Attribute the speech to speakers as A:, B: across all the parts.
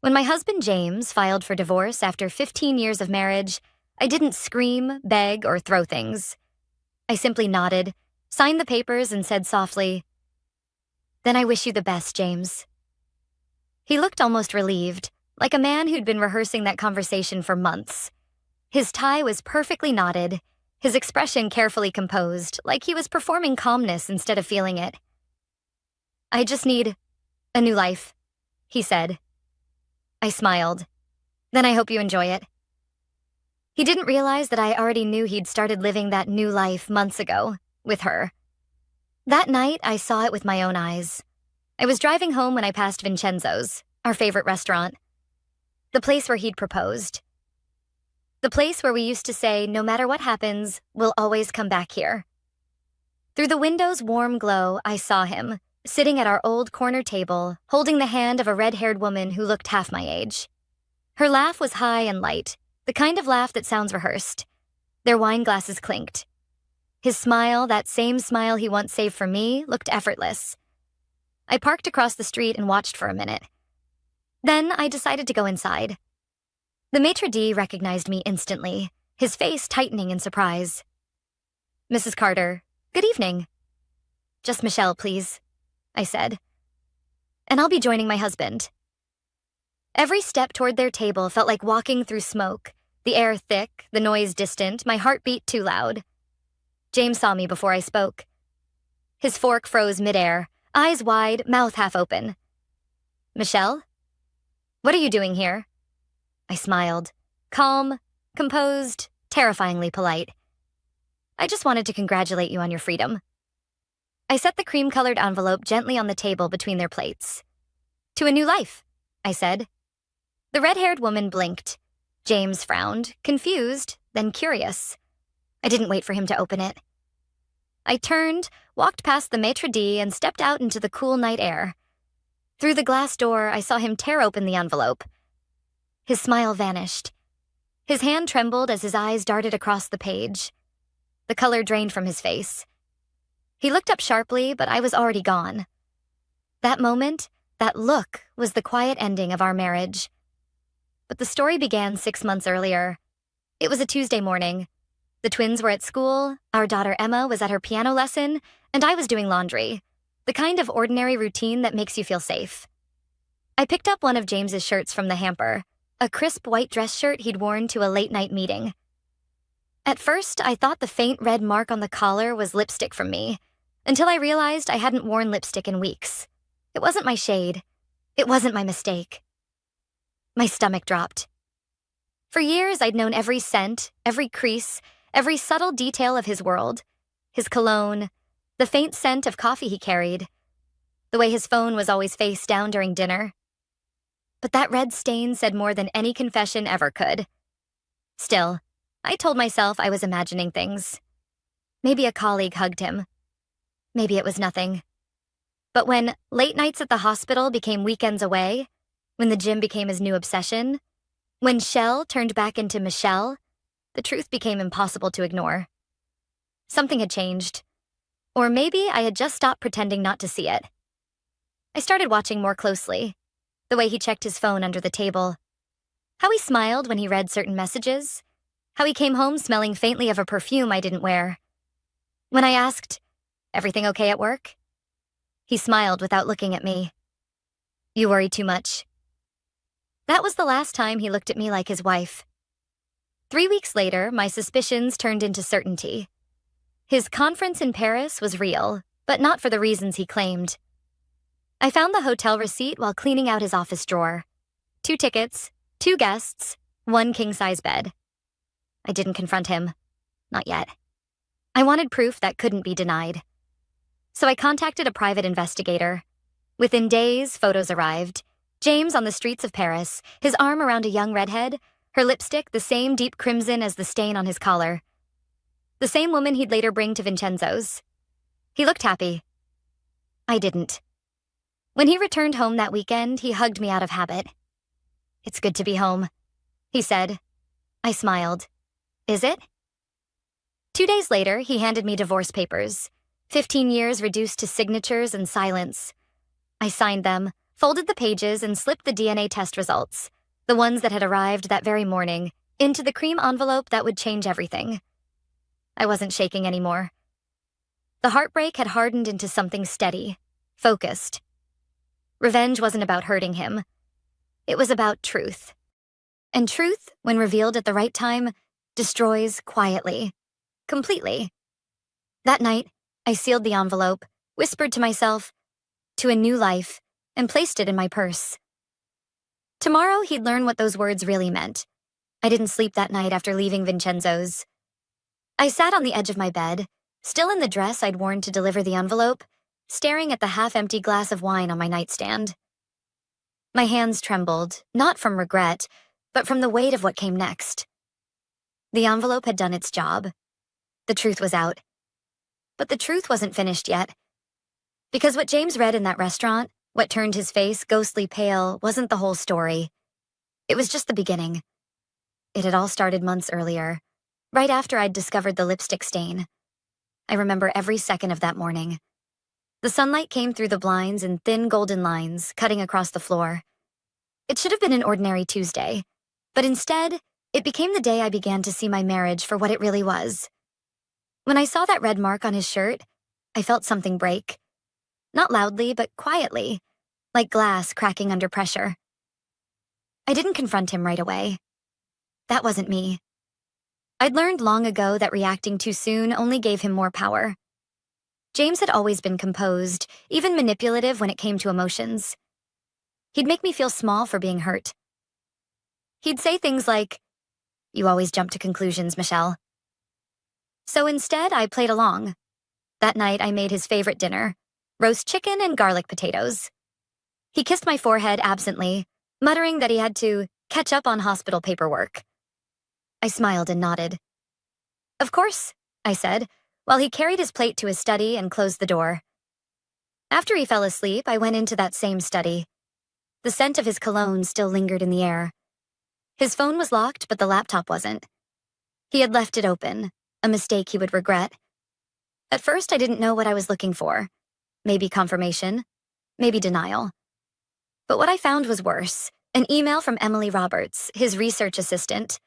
A: When my husband James filed for divorce after 15 years of marriage, I didn't scream, beg, or throw things. I simply nodded, signed the papers, and said softly, "Then I wish you the best, James." He looked almost relieved, like a man who'd been rehearsing that conversation for months. His tie was perfectly knotted, his expression carefully composed, like he was performing calmness instead of feeling it. "I just need a new life," he said. I smiled. "Then I hope you enjoy it." He didn't realize that I already knew he'd started living that new life months ago, with her. That night, I saw it with my own eyes. I was driving home when I passed Vincenzo's, our favorite restaurant. The place where he'd proposed. The place where we used to say, no matter what happens, we'll always come back here. Through the window's warm glow, I saw him, sitting at our old corner table, holding the hand of a red-haired woman who looked half my age. Her laugh was high and light, the kind of laugh that sounds rehearsed. Their wine glasses clinked. His smile, that same smile he once saved for me, looked effortless. I parked across the street and watched for a minute. Then I decided to go inside. The maitre d' recognized me instantly, his face tightening in surprise. "Mrs. Carter, good evening." "Just Michelle, please," I said. "And I'll be joining my husband." Every step toward their table felt like walking through smoke, the air thick, the noise distant, my heartbeat too loud. James saw me before I spoke. His fork froze midair, eyes wide, mouth half open. "Michelle? What are you doing here?" I smiled, calm, composed, terrifyingly polite. "I just wanted to congratulate you on your freedom." I set the cream-colored envelope gently on the table between their plates. "To a new life," I said. The red-haired woman blinked. James frowned, confused, then curious. I didn't wait for him to open it. I turned, walked past the maitre d' and stepped out into the cool night air. Through the glass door, I saw him tear open the envelope. His smile vanished. His hand trembled as his eyes darted across the page. The color drained from his face. He looked up sharply, but I was already gone. That moment, that look, was the quiet ending of our marriage. But the story began 6 months earlier. It was a Tuesday morning. The twins were at school, our daughter Emma was at her piano lesson, and I was doing laundry, the kind of ordinary routine that makes you feel safe. I picked up one of James's shirts from the hamper, a crisp white dress shirt he'd worn to a late-night meeting. At first, I thought the faint red mark on the collar was lipstick from me, until I realized I hadn't worn lipstick in weeks. It wasn't my shade. It wasn't my mistake. My stomach dropped. For years, I'd known every scent, every crease, every subtle detail of his world. His cologne, the faint scent of coffee he carried, the way his phone was always face down during dinner. But that red stain said more than any confession ever could. Still, I told myself I was imagining things. Maybe a colleague hugged him. Maybe it was nothing. But when late nights at the hospital became weekends away, when the gym became his new obsession, when Shell turned back into Michelle, the truth became impossible to ignore. Something had changed. Or maybe I had just stopped pretending not to see it. I started watching more closely, the way he checked his phone under the table, how he smiled when he read certain messages, how he came home smelling faintly of a perfume I didn't wear. When I asked, "Everything okay at work?" he smiled without looking at me. "You worry too much." That was the last time he looked at me like his wife. 3 weeks later, my suspicions turned into certainty. His conference in Paris was real, but not for the reasons he claimed. I found the hotel receipt while cleaning out his office drawer. 2 tickets, 2 guests, 1 king-size bed. I didn't confront him. Not yet. I wanted proof that couldn't be denied. So I contacted a private investigator. Within days, photos arrived. James on the streets of Paris, his arm around a young redhead, her lipstick the same deep crimson as the stain on his collar. The same woman he'd later bring to Vincenzo's. He looked happy. I didn't. When he returned home that weekend, he hugged me out of habit. "It's good to be home," he said. I smiled. "Is it?" 2 days later, he handed me divorce papers. 15 years reduced to signatures and silence. I signed them, folded the pages, and slipped the DNA test results, the ones that had arrived that very morning, into the cream envelope that would change everything. I wasn't shaking anymore. The heartbreak had hardened into something steady, focused. Revenge wasn't about hurting him. It was about truth. And truth, when revealed at the right time, destroys quietly, completely. That night, I sealed the envelope, whispered to myself, to a new life, and placed it in my purse. Tomorrow, he'd learn what those words really meant. I didn't sleep that night after leaving Vincenzo's. I sat on the edge of my bed, still in the dress I'd worn to deliver the envelope, staring at the half-empty glass of wine on my nightstand. My hands trembled, not from regret, but from the weight of what came next. The envelope had done its job. The truth was out. But the truth wasn't finished yet. Because what James read in that restaurant, what turned his face ghostly pale, wasn't the whole story. It was just the beginning. It had all started months earlier, right after I'd discovered the lipstick stain. I remember every second of that morning. The sunlight came through the blinds in thin golden lines, cutting across the floor. It should have been an ordinary Tuesday, but instead, it became the day I began to see my marriage for what it really was. When I saw that red mark on his shirt, I felt something break. Not loudly, but quietly, like glass cracking under pressure. I didn't confront him right away. That wasn't me. I'd learned long ago that reacting too soon only gave him more power. James had always been composed, even manipulative when it came to emotions. He'd make me feel small for being hurt. He'd say things like, "You always jump to conclusions, Michelle." So instead, I played along. That night, I made his favorite dinner, roast chicken and garlic potatoes. He kissed my forehead absently, muttering that he had to catch up on hospital paperwork. I smiled and nodded. "Of course," I said, while he carried his plate to his study and closed the door. After he fell asleep, I went into that same study. The scent of his cologne still lingered in the air. His phone was locked, but the laptop wasn't. He had left it open, a mistake he would regret. At first, I didn't know what I was looking for. Maybe confirmation, maybe denial. But what I found was worse, an email from Emily Roberts, his research assistant.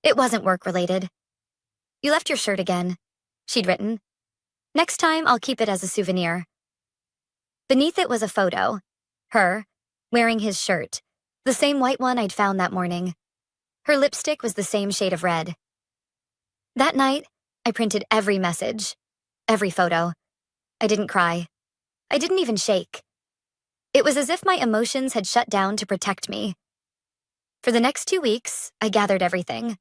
A: It wasn't work-related. "You left your shirt again," she'd written. "Next time, I'll keep it as a souvenir." Beneath it was a photo. Her, wearing his shirt, the same white one I'd found that morning. Her lipstick was the same shade of red. That night, I printed every message, every photo. I didn't cry. I didn't even shake. It was as if my emotions had shut down to protect me. For the next 2 weeks, I gathered everything.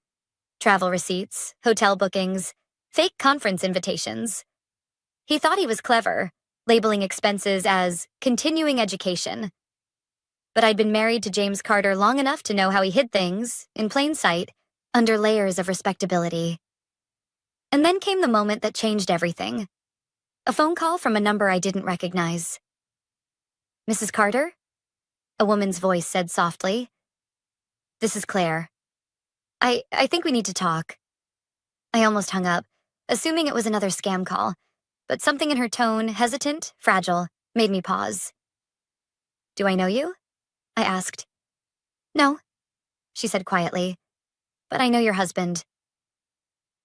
A: Travel receipts, hotel bookings, fake conference invitations. He thought he was clever, labeling expenses as continuing education. But I'd been married to James Carter long enough to know how he hid things, in plain sight, under layers of respectability. And then came the moment that changed everything. A phone call from a number I didn't recognize. "Mrs. Carter?" A woman's voice said softly. "This is Claire. I think we need to talk." I almost hung up, assuming it was another scam call, but something in her tone, hesitant, fragile, made me pause. "Do I know you?" I asked. "No," she said quietly, "but I know your husband."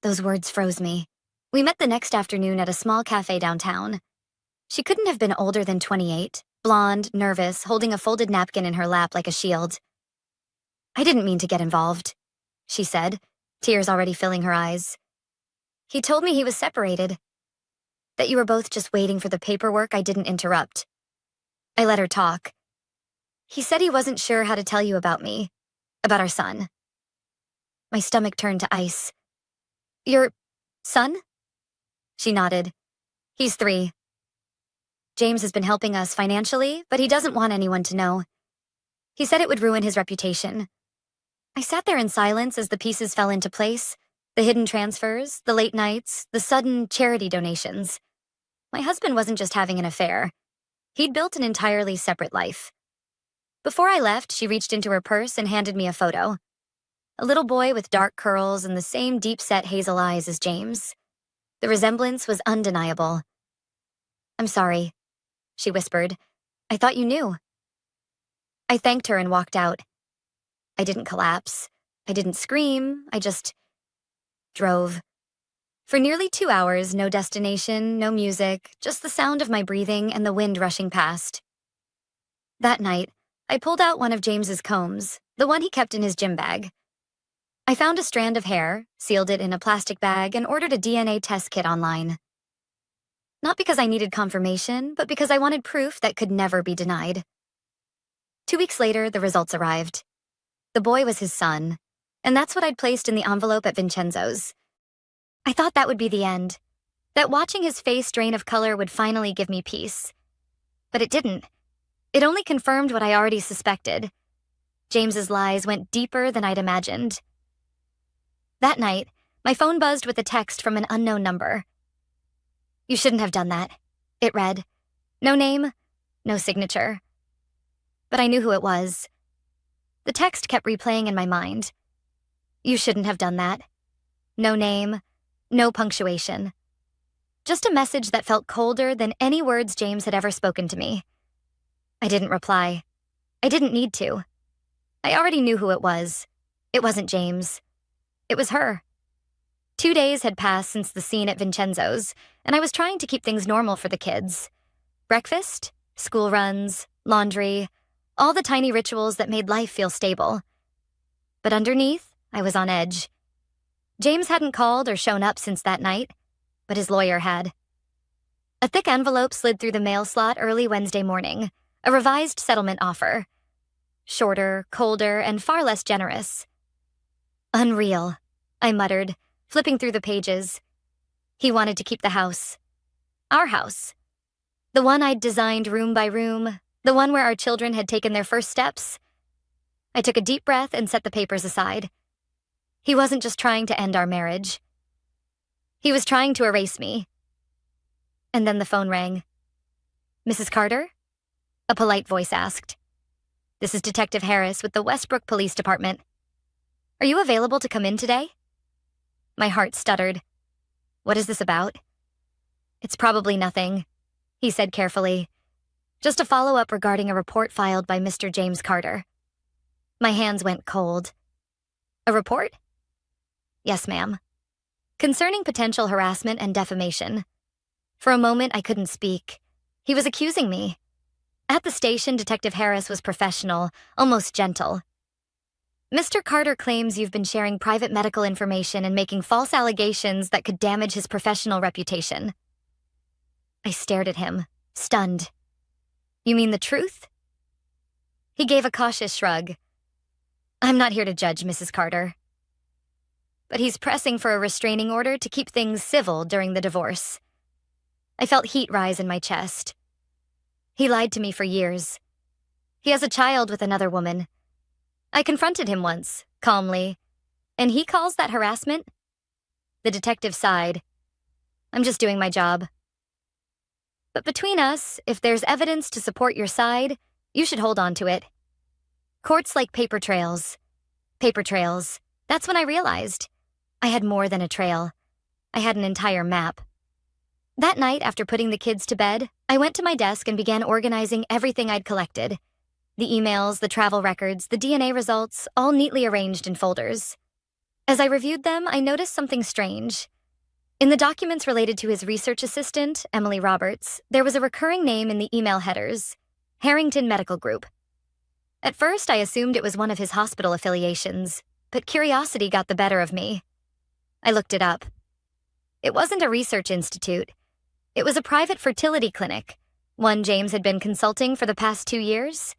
A: Those words froze me. We met the next afternoon at a small cafe downtown. She couldn't have been older than 28, blonde, nervous, holding a folded napkin in her lap like a shield. "I didn't mean to get involved," she said, tears already filling her eyes. "He told me he was separated. That you were both just waiting for the paperwork I didn't interrupt." I let her talk. "He said he wasn't sure how to tell you about me, about our son." My stomach turned to ice. "Your son?" She nodded. "He's 3. James has been helping us financially, but he doesn't want anyone to know. He said it would ruin his reputation." I sat there in silence as the pieces fell into place, the hidden transfers, the late nights, the sudden charity donations. My husband wasn't just having an affair. He'd built an entirely separate life. Before I left, she reached into her purse and handed me a photo. A little boy with dark curls and the same deep-set hazel eyes as James. The resemblance was undeniable. "I'm sorry," she whispered. "I thought you knew." I thanked her and walked out. I didn't collapse. I didn't scream. I just drove. For nearly 2 hours, no destination, no music, just the sound of my breathing and the wind rushing past. That night, I pulled out one of James's combs, the one he kept in his gym bag. I found a strand of hair, sealed it in a plastic bag, and ordered a DNA test kit online. Not because I needed confirmation, but because I wanted proof that could never be denied. 2 weeks later, the results arrived. The boy was his son, and that's what I'd placed in the envelope at Vincenzo's. I thought that would be the end, that watching his face drain of color would finally give me peace. But it didn't. It only confirmed what I already suspected. James's lies went deeper than I'd imagined. That night, my phone buzzed with a text from an unknown number. "You shouldn't have done that," it read. No name, no signature. But I knew who it was. The text kept replaying in my mind. "You shouldn't have done that." No name, no punctuation. Just a message that felt colder than any words James had ever spoken to me. I didn't reply. I didn't need to. I already knew who it was. It wasn't James. It was her. 2 days had passed since the scene at Vincenzo's, and I was trying to keep things normal for the kids. Breakfast, school runs, laundry, all the tiny rituals that made life feel stable. But underneath, I was on edge. James hadn't called or shown up since that night, but his lawyer had. A thick envelope slid through the mail slot early Wednesday morning, a revised settlement offer. Shorter, colder, and far less generous. "Unreal," I muttered, flipping through the pages. He wanted to keep the house. Our house. The one I'd designed room by room, the one where our children had taken their first steps. I took a deep breath and set the papers aside. He wasn't just trying to end our marriage. He was trying to erase me. And then the phone rang. "Mrs. Carter?" A polite voice asked. "This is Detective Harris with the Westbrook Police Department. Are you available to come in today?" My heart stuttered. "What is this about?" "It's probably nothing," he said carefully. "Just a follow-up regarding a report filed by Mr. James Carter." My hands went cold. "A report?" "Yes, ma'am. Concerning potential harassment and defamation." For a moment, I couldn't speak. He was accusing me. At the station, Detective Harris was professional, almost gentle. "Mr. Carter claims you've been sharing private medical information and making false allegations that could damage his professional reputation." I stared at him, stunned. "You mean the truth?" He gave a cautious shrug. "I'm not here to judge, Mrs. Carter." But he's pressing for a restraining order to keep things civil during the divorce. I felt heat rise in my chest. He lied to me for years. He has a child with another woman. I confronted him once, calmly, and he calls that harassment? The detective sighed. "I'm just doing my job." "But between us, if there's evidence to support your side, you should hold on to it. Courts like paper trails. Paper trails. That's when I realized I had more than a trail. I had an entire map. That night, after putting the kids to bed, I went to my desk and began organizing everything I'd collected. The emails, the travel records, the DNA results, all neatly arranged in folders. As I reviewed them, I noticed something strange. In the documents related to his research assistant, Emily Roberts, there was a recurring name in the email headers, Harrington Medical Group. At first, I assumed it was one of his hospital affiliations, but curiosity got the better of me. I looked it up. It wasn't a research institute. It was a private fertility clinic, one James had been consulting for the past 2 years.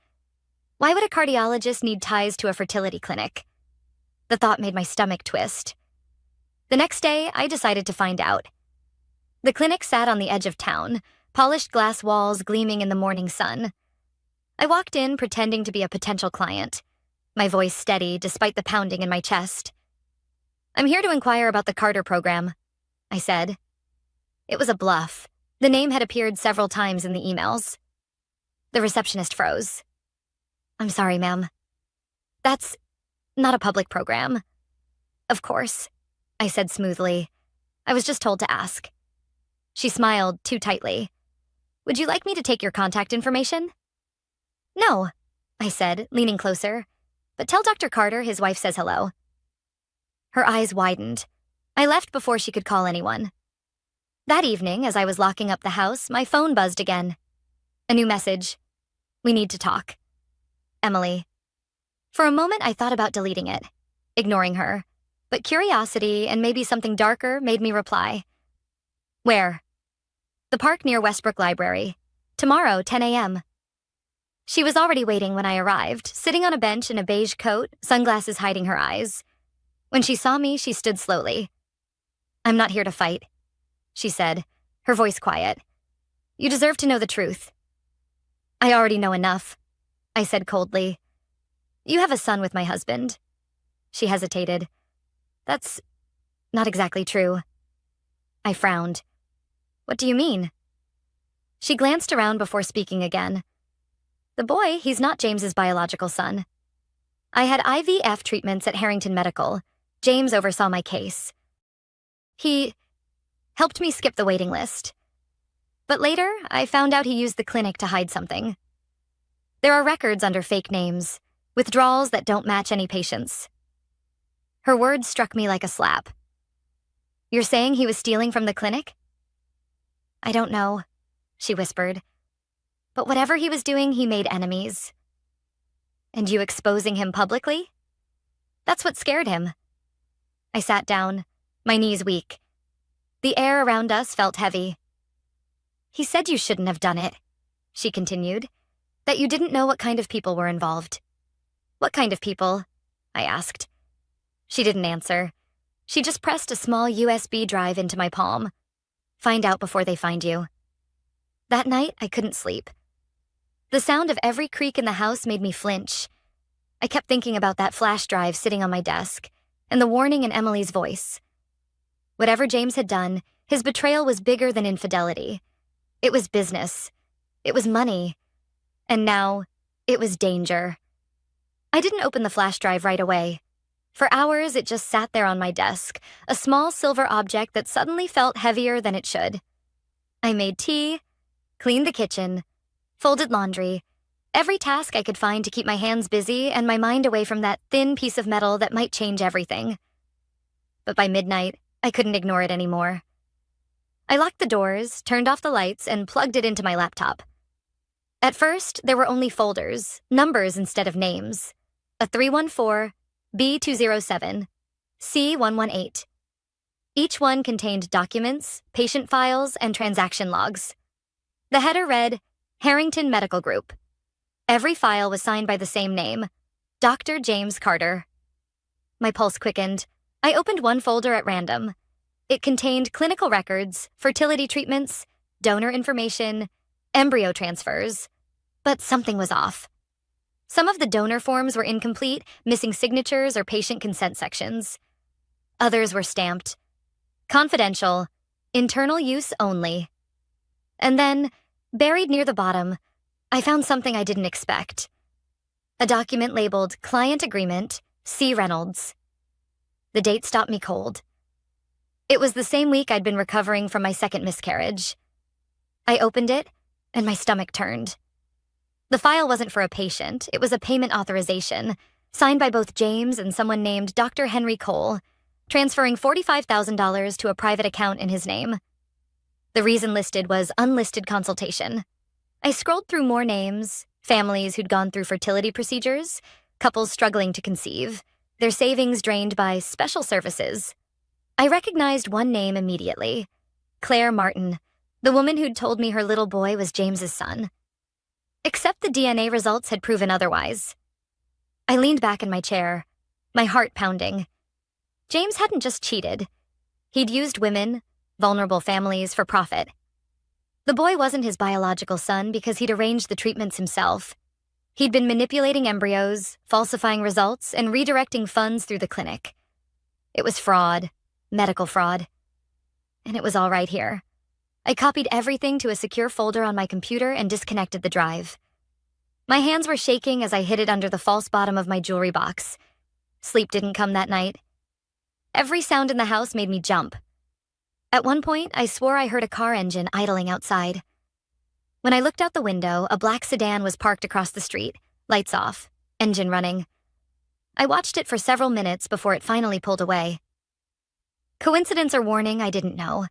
A: Why would a cardiologist need ties to a fertility clinic? The thought made my stomach twist. The next day, I decided to find out. The clinic sat on the edge of town, polished glass walls gleaming in the morning sun. I walked in pretending to be a potential client, my voice steady despite the pounding in my chest. "I'm here to inquire about the Carter program," I said. It was a bluff. The name had appeared several times in the emails. The receptionist froze. "I'm sorry, ma'am. That's not a public program." "Of course," I said smoothly. "I was just told to ask." She smiled too tightly. "Would you like me to take your contact information?" "No." I said, leaning closer. But tell Dr. Carter his wife says hello. Her eyes widened. I left before she could call anyone. That evening, as I was locking up the house, my phone buzzed again. A new message. We need to talk. Emily. For a moment, I thought about deleting it, ignoring her. But curiosity and maybe something darker made me reply. Where? The park near Westbrook Library. Tomorrow, 10 a.m. She was already waiting when I arrived, sitting on a bench in a beige coat, sunglasses hiding her eyes. When she saw me, she stood slowly. I'm not here to fight, she said, her voice quiet. You deserve to know the truth. I already know enough, I said coldly. You have a son with my husband. She hesitated. That's not exactly true. I frowned. What do you mean? She glanced around before speaking again. The boy, he's not James's biological son. I had IVF treatments at Harrington Medical. James oversaw my case. He helped me skip the waiting list. But later, I found out he used the clinic to hide something. There are records under fake names, withdrawals that don't match any patients. Her words struck me like a slap. You're saying he was stealing from the clinic? I don't know, she whispered. But whatever he was doing, he made enemies. And you exposing him publicly? That's what scared him. I sat down, my knees weak. The air around us felt heavy. He said you shouldn't have done it, she continued, that you didn't know what kind of people were involved. What kind of people? I asked. She didn't answer. She just pressed a small USB drive into my palm. Find out before they find you. That night, I couldn't sleep. The sound of every creak in the house made me flinch. I kept thinking about that flash drive sitting on my desk, and the warning in Emily's voice. Whatever James had done, his betrayal was bigger than infidelity. It was business. It was money. And now, it was danger. I didn't open the flash drive right away. For hours, it just sat there on my desk, a small silver object that suddenly felt heavier than it should. I made tea, cleaned the kitchen, folded laundry, every task I could find to keep my hands busy and my mind away from that thin piece of metal that might change everything. But by midnight, I couldn't ignore it anymore. I locked the doors, turned off the lights, and plugged it into my laptop. At first, there were only folders, numbers instead of names. A 314, B207, C118. Each one contained documents, patient files, and transaction logs. The header read, Harrington Medical Group. Every file was signed by the same name, Dr. James Carter. My pulse quickened. I opened one folder at random. It contained clinical records, fertility treatments, donor information, embryo transfers. But something was off. Some of the donor forms were incomplete, missing signatures or patient consent sections. Others were stamped, confidential, internal use only. And then, buried near the bottom, I found something I didn't expect. A document labeled Client Agreement, C. Reynolds. The date stopped me cold. It was the same week I'd been recovering from my second miscarriage. I opened it, and my stomach turned. The file wasn't for a patient, it was a payment authorization, signed by both James and someone named Dr. Henry Cole, transferring $45,000 to a private account in his name. The reason listed was unlisted consultation. I scrolled through more names, families who'd gone through fertility procedures, couples struggling to conceive, their savings drained by special services. I recognized one name immediately, Claire Martin, the woman who'd told me her little boy was James's son. Except the DNA results had proven otherwise. I leaned back in my chair, my heart pounding. James hadn't just cheated. He'd used women, vulnerable families, for profit. The boy wasn't his biological son because he'd arranged the treatments himself. He'd been manipulating embryos, falsifying results, and redirecting funds through the clinic. It was fraud, medical fraud. And it was all right here. I copied everything to a secure folder on my computer and disconnected the drive. My hands were shaking as I hid it under the false bottom of my jewelry box. Sleep didn't come that night. Every sound in the house made me jump. At one point, I swore I heard a car engine idling outside. When I looked out the window, a black sedan was parked across the street, Lights off, engine running. I watched it for several minutes before it finally pulled away. Coincidence or warning, I didn't know,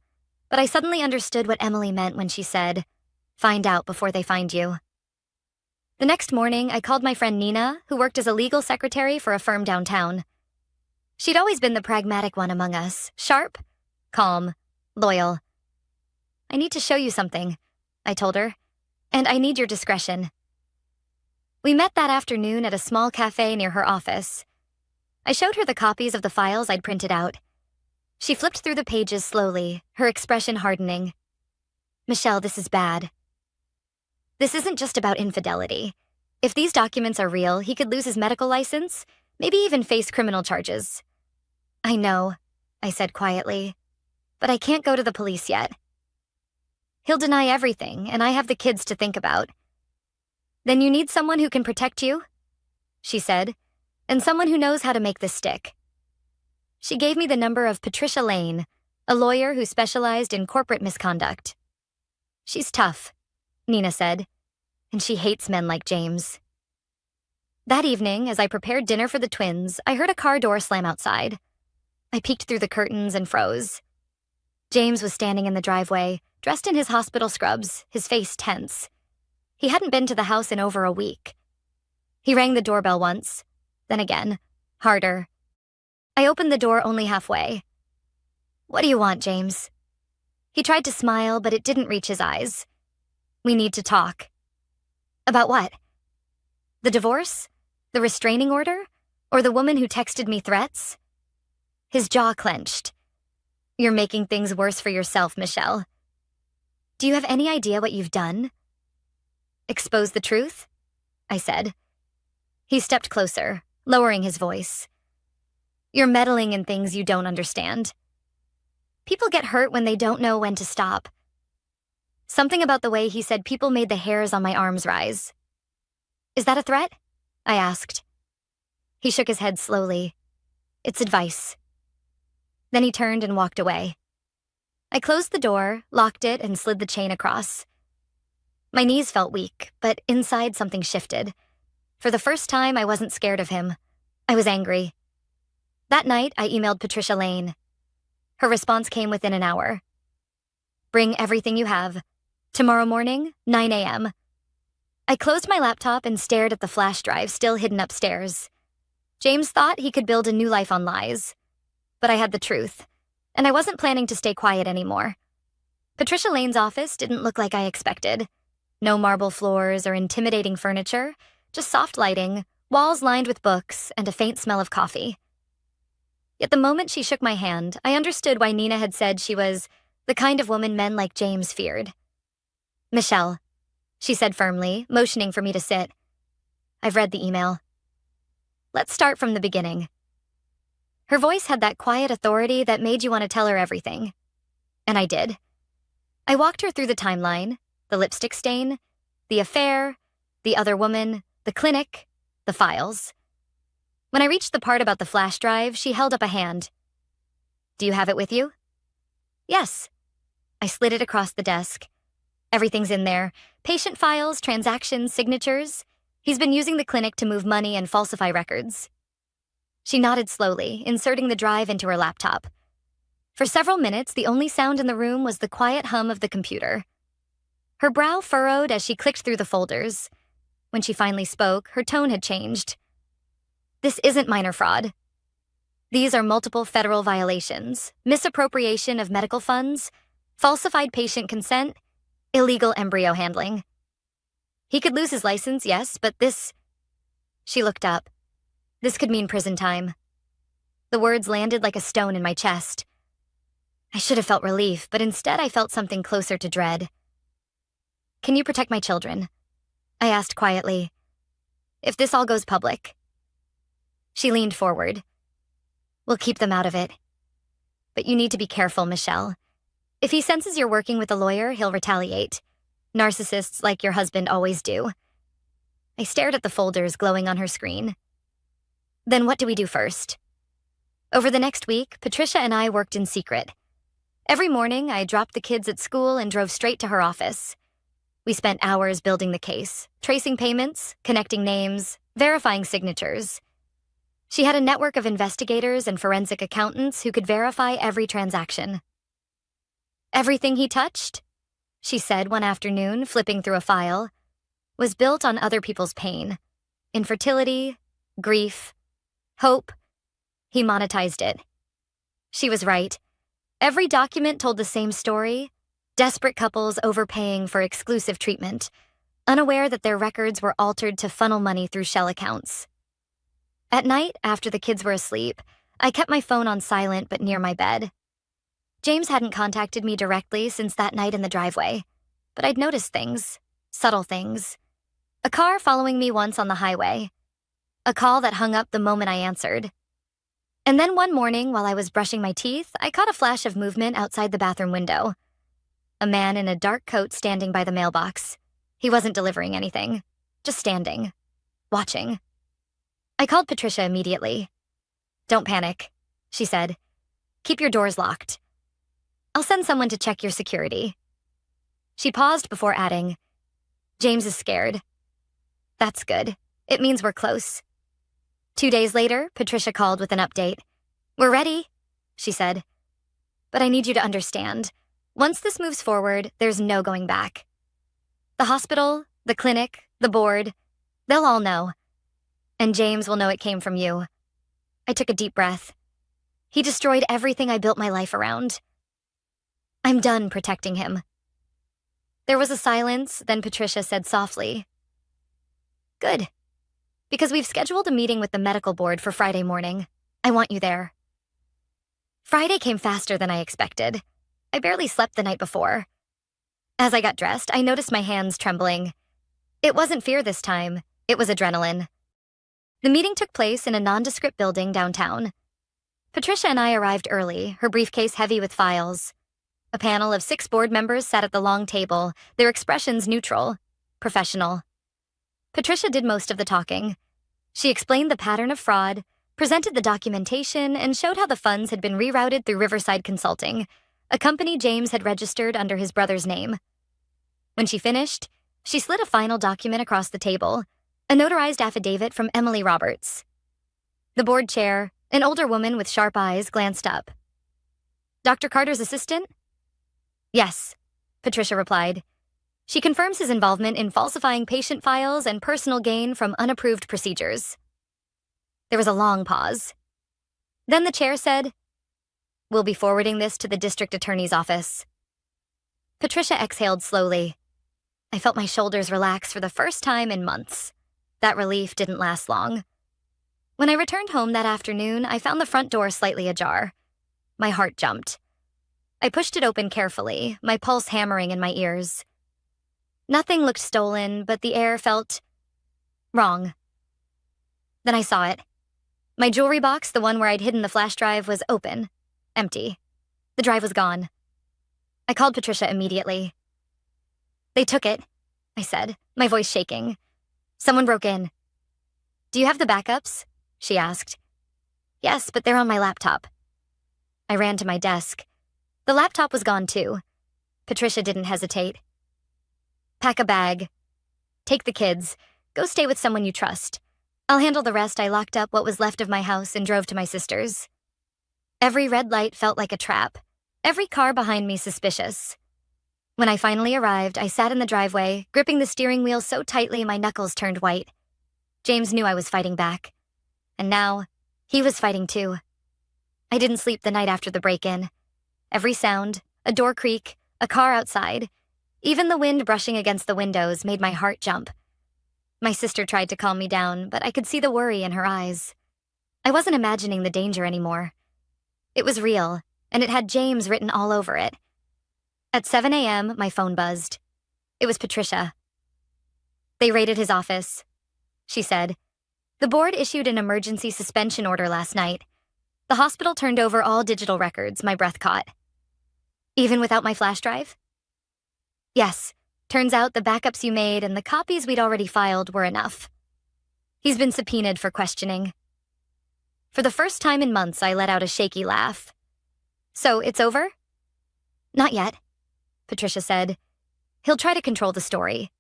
A: but I suddenly understood what Emily meant when she said, "Find out before they find you." The next morning, I called my friend Nina, who worked as a legal secretary for a firm downtown. She'd always been the pragmatic one among us, sharp, calm, loyal. "I need to show you something," I told her, "and I need your discretion." We met that afternoon at a small cafe near her office. I showed her the copies of the files I'd printed out. She flipped through the pages slowly, her expression hardening. "Michelle, this is bad. This isn't just about infidelity. If these documents are real, he could lose his medical license, maybe even face criminal charges." "I know," I said quietly, "but I can't go to the police yet. He'll deny everything, and I have the kids to think about." "Then you need someone who can protect you," she said, "and someone who knows how to make this stick." She gave me the number of Patricia Lane, a lawyer who specialized in corporate misconduct. "She's tough," Nina said, "and she hates men like James." That evening, as I prepared dinner for the twins, I heard a car door slam outside. I peeked through the curtains and froze. James was standing in the driveway, dressed in his hospital scrubs, his face tense. He hadn't been to the house in over a week. He rang the doorbell once, then again, harder. I opened the door only halfway. "What do you want, James?" He tried to smile, but it didn't reach his eyes. "We need to talk." "About what? The divorce? The restraining order? Or the woman who texted me threats?" His jaw clenched. "You're making things worse for yourself, Michelle. Do you have any idea what you've done?" "Expose the truth?" I said. He stepped closer, lowering his voice. "You're meddling in things you don't understand. People get hurt when they don't know when to stop." Something about the way he said people made the hairs on my arms rise. "Is that a threat?" I asked. He shook his head slowly. "It's advice." Then he turned and walked away. I closed the door, locked it, and slid the chain across. My knees felt weak, but inside something shifted. For the first time, I wasn't scared of him. I was angry. That night, I emailed Patricia Lane. Her response came within an hour. "Bring everything you have. Tomorrow morning, 9 a.m. I closed my laptop and stared at the flash drive still hidden upstairs. James thought he could build a new life on lies. But I had the truth, and I wasn't planning to stay quiet anymore. Patricia Lane's office didn't look like I expected. No marble floors or intimidating furniture, just soft lighting, walls lined with books, and a faint smell of coffee. Yet the moment she shook my hand, I understood why Nina had said she was the kind of woman men like James feared. "Michelle," she said firmly, motioning for me to sit. "I've read the email. Let's start from the beginning." Her voice had that quiet authority that made you want to tell her everything. And I did. I walked her through the timeline, the lipstick stain, the affair, the other woman, the clinic, the files. When I reached the part about the flash drive, she held up a hand. "Do you have it with you?" "Yes." I slid it across the desk. "Everything's in there. Patient files, transactions, signatures. He's been using the clinic to move money and falsify records." She nodded slowly, inserting the drive into her laptop. For several minutes, the only sound in the room was the quiet hum of the computer. Her brow furrowed as she clicked through the folders. When she finally spoke, her tone had changed. "This isn't minor fraud. These are multiple federal violations: misappropriation of medical funds, falsified patient consent, illegal embryo handling. He could lose his license, yes, but this..." She looked up. "This could mean prison time." The words landed like a stone in my chest. I should have felt relief, but instead I felt something closer to dread. "Can you protect my children?" I asked quietly. "If this all goes public." She leaned forward. "We'll keep them out of it. But you need to be careful, Michelle. If he senses you're working with a lawyer, he'll retaliate. Narcissists like your husband always do." I stared at the folders glowing on her screen. "Then what do we do first?" Over the next week, Patricia and I worked in secret. Every morning, I dropped the kids at school and drove straight to her office. We spent hours building the case, tracing payments, connecting names, verifying signatures. She had a network of investigators and forensic accountants who could verify every transaction. Everything he touched, she said one afternoon, flipping through a file, was built on other people's pain. Infertility, grief, hope. He monetized it. She was right. Every document told the same story: desperate couples overpaying for exclusive treatment, unaware that their records were altered to funnel money through shell accounts. At night, after the kids were asleep, I kept my phone on silent but near my bed. James hadn't contacted me directly since that night in the driveway, but I'd noticed things, subtle things. A car following me once on the highway. A call that hung up the moment I answered. And then one morning, while I was brushing my teeth, I caught a flash of movement outside the bathroom window. A man in a dark coat standing by the mailbox. He wasn't delivering anything, just standing, watching. I called Patricia immediately. "Don't panic," she said. "Keep your doors locked. I'll send someone to check your security." She paused before adding, "James is scared." "That's good. It means we're close." 2 days later, Patricia called with an update. "We're ready," she said. "But I need you to understand. Once this moves forward, there's no going back. The hospital, the clinic, the board, they'll all know. And James will know it came from you." I took a deep breath. He destroyed everything I built my life around. I'm done protecting him. There was a silence, then Patricia said softly, "Good. Because we've scheduled a meeting with the medical board for Friday morning. I want you there." Friday came faster than I expected. I barely slept the night before. As I got dressed, I noticed my hands trembling. It wasn't fear this time, it was adrenaline. The meeting took place in a nondescript building downtown. Patricia and I arrived early, her briefcase heavy with files. A panel of 6 board members sat at the long table, their expressions neutral, professional. Patricia did most of the talking. She explained the pattern of fraud, presented the documentation, and showed how the funds had been rerouted through Riverside Consulting, a company James had registered under his brother's name. When she finished, she slid a final document across the table, a notarized affidavit from Emily Roberts. The board chair, an older woman with sharp eyes, glanced up. "Dr. Carter's assistant?" "Yes," Patricia replied. "She confirms his involvement in falsifying patient files and personal gain from unapproved procedures." There was a long pause. Then the chair said, "We'll be forwarding this to the district attorney's office." Patricia exhaled slowly. I felt my shoulders relax for the first time in months. That relief didn't last long. When I returned home that afternoon, I found the front door slightly ajar. My heart jumped. I pushed it open carefully, my pulse hammering in my ears. Nothing looked stolen, but the air felt wrong. Then I saw it. My jewelry box, the one where I'd hidden the flash drive, was open, empty. The drive was gone. I called Patricia immediately. "They took it," I said, my voice shaking. "Someone broke in." "Do you have the backups?" she asked. "Yes, but they're on my laptop." I ran to my desk. The laptop was gone too. Patricia didn't hesitate. "Pack a bag. Take the kids. Go stay with someone you trust. I'll handle the rest." I locked up what was left of my house and drove to my sister's. Every red light felt like a trap. Every car behind me suspicious. When I finally arrived, I sat in the driveway, gripping the steering wheel so tightly my knuckles turned white. James knew I was fighting back. And now, he was fighting too. I didn't sleep the night after the break-in. Every sound, a door creak, a car outside, even the wind brushing against the windows made my heart jump. My sister tried to calm me down, but I could see the worry in her eyes. I wasn't imagining the danger anymore. It was real, and it had James written all over it. At 7 a.m., my phone buzzed. It was Patricia. "They raided his office," she said. "The board issued an emergency suspension order last night. The hospital turned over all digital records," my breath caught. "Even without my flash drive?" "Yes. Turns out the backups you made and the copies we'd already filed were enough. He's been subpoenaed for questioning." For the first time in months, I let out a shaky laugh. "So, it's over?" "Not yet," Patricia said. He'll try to control the story.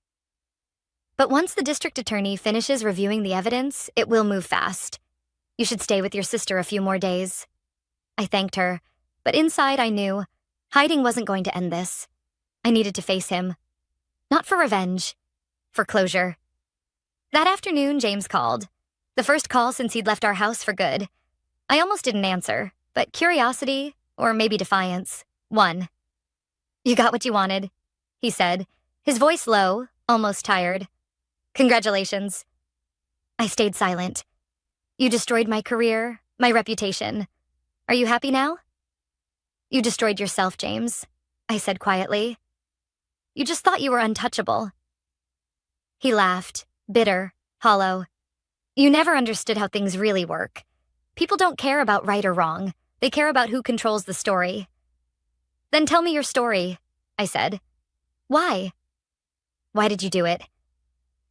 A: But once the district attorney finishes reviewing the evidence, it will move fast. You should stay with your sister a few more days. I thanked her, but inside I knew hiding wasn't going to end this. I needed to face him. Not for revenge, for closure. That afternoon, James called. The first call since he'd left our house for good. I almost didn't answer, but curiosity, or maybe defiance, won. "You got what you wanted," he said, his voice low, almost tired. "Congratulations." I stayed silent. "You destroyed my career, my reputation. Are you happy now?" "You destroyed yourself, James," I said quietly. "You just thought you were untouchable." He laughed, bitter, hollow. "You never understood how things really work. People don't care about right or wrong. They care about who controls the story." "Then tell me your story," I said. "Why?" "Why did you do it?"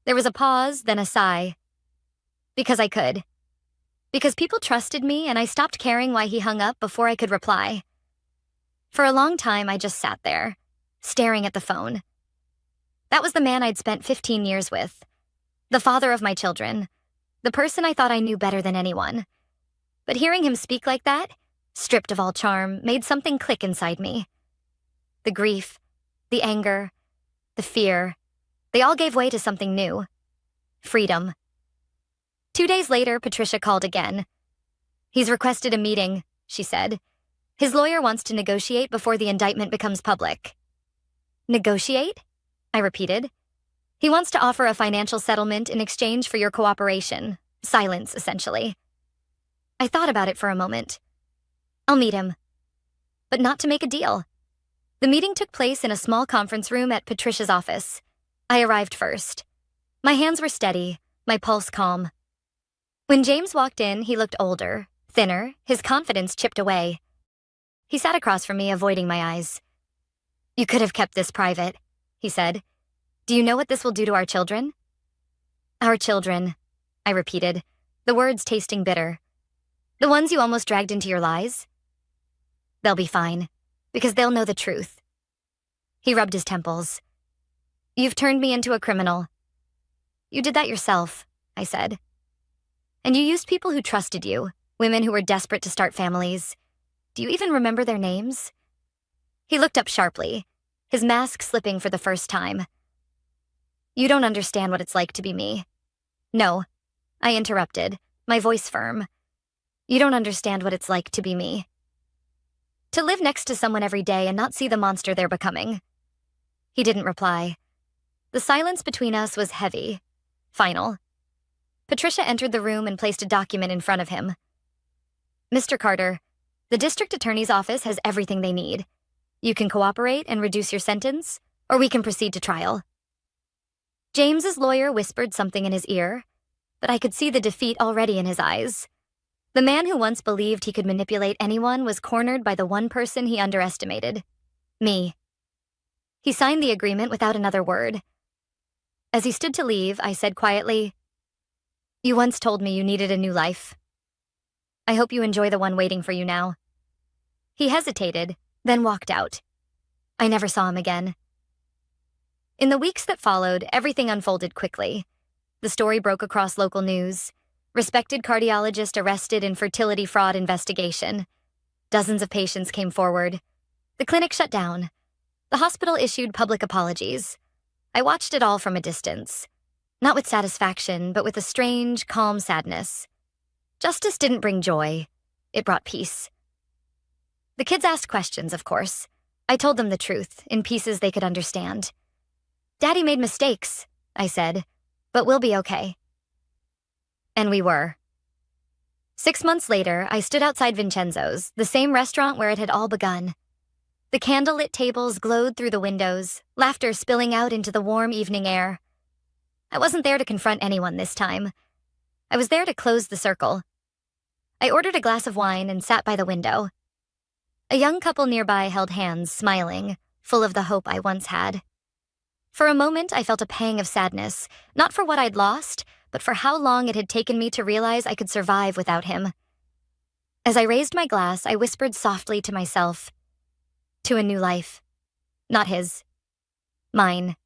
A: There was a pause, then a sigh. "Because I could. Because people trusted me and I stopped caring why he hung up before I could reply." For a long time, I just sat there, staring at the phone. That was the man I'd spent 15 years with. The father of my children. The person I thought I knew better than anyone. But hearing him speak like that, stripped of all charm, made something click inside me. The grief, the anger, the fear, they all gave way to something new. Freedom. 2 days later, Patricia called again. "He's requested a meeting," she said. "His lawyer wants to negotiate before the indictment becomes public." "Negotiate?" I repeated. "He wants to offer a financial settlement in exchange for your cooperation. Silence, essentially." I thought about it for a moment. "I'll meet him." But not to make a deal. The meeting took place in a small conference room at Patricia's office. I arrived first. My hands were steady, my pulse calm. When James walked in, he looked older, thinner, his confidence chipped away. He sat across from me, avoiding my eyes. "You could have kept this private," he said. "Do you know what this will do to our children?" "Our children," I repeated, the words tasting bitter. "The ones you almost dragged into your lies?" "They'll be fine, because they'll know the truth." He rubbed his temples. "You've turned me into a criminal." "You did that yourself," I said. "And you used people who trusted you, women who were desperate to start families. Do you even remember their names?" He looked up sharply, his mask slipping for the first time. "You don't understand what it's like to be me." "No," I interrupted, my voice firm. "You don't understand what it's like to be me. To live next to someone every day and not see the monster they're becoming." He didn't reply. The silence between us was heavy, final. Patricia entered the room and placed a document in front of him. "Mr. Carter, the district attorney's office has everything they need. You can cooperate and reduce your sentence, or we can proceed to trial." James's lawyer whispered something in his ear, but I could see the defeat already in his eyes. The man who once believed he could manipulate anyone was cornered by the one person he underestimated. Me. He signed the agreement without another word. As he stood to leave, I said quietly, "You once told me you needed a new life. I hope you enjoy the one waiting for you now." He hesitated, then walked out. I never saw him again. In the weeks that followed, everything unfolded quickly. The story broke across local news. Respected cardiologist arrested in fertility fraud investigation. Dozens of patients came forward. The clinic shut down. The hospital issued public apologies. I watched it all from a distance. Not with satisfaction, but with a strange, calm sadness. Justice didn't bring joy. It brought peace. The kids asked questions, of course. I told them the truth, in pieces they could understand. "Daddy made mistakes," I said, "but we'll be okay." And we were. 6 months later, I stood outside Vincenzo's, the same restaurant where it had all begun. The candlelit tables glowed through the windows, laughter spilling out into the warm evening air. I wasn't there to confront anyone this time. I was there to close the circle. I ordered a glass of wine and sat by the window. A young couple nearby held hands, smiling, full of the hope I once had. For a moment, I felt a pang of sadness, not for what I'd lost, but for how long it had taken me to realize I could survive without him. As I raised my glass, I whispered softly to myself, "To a new life. Not his." Mine.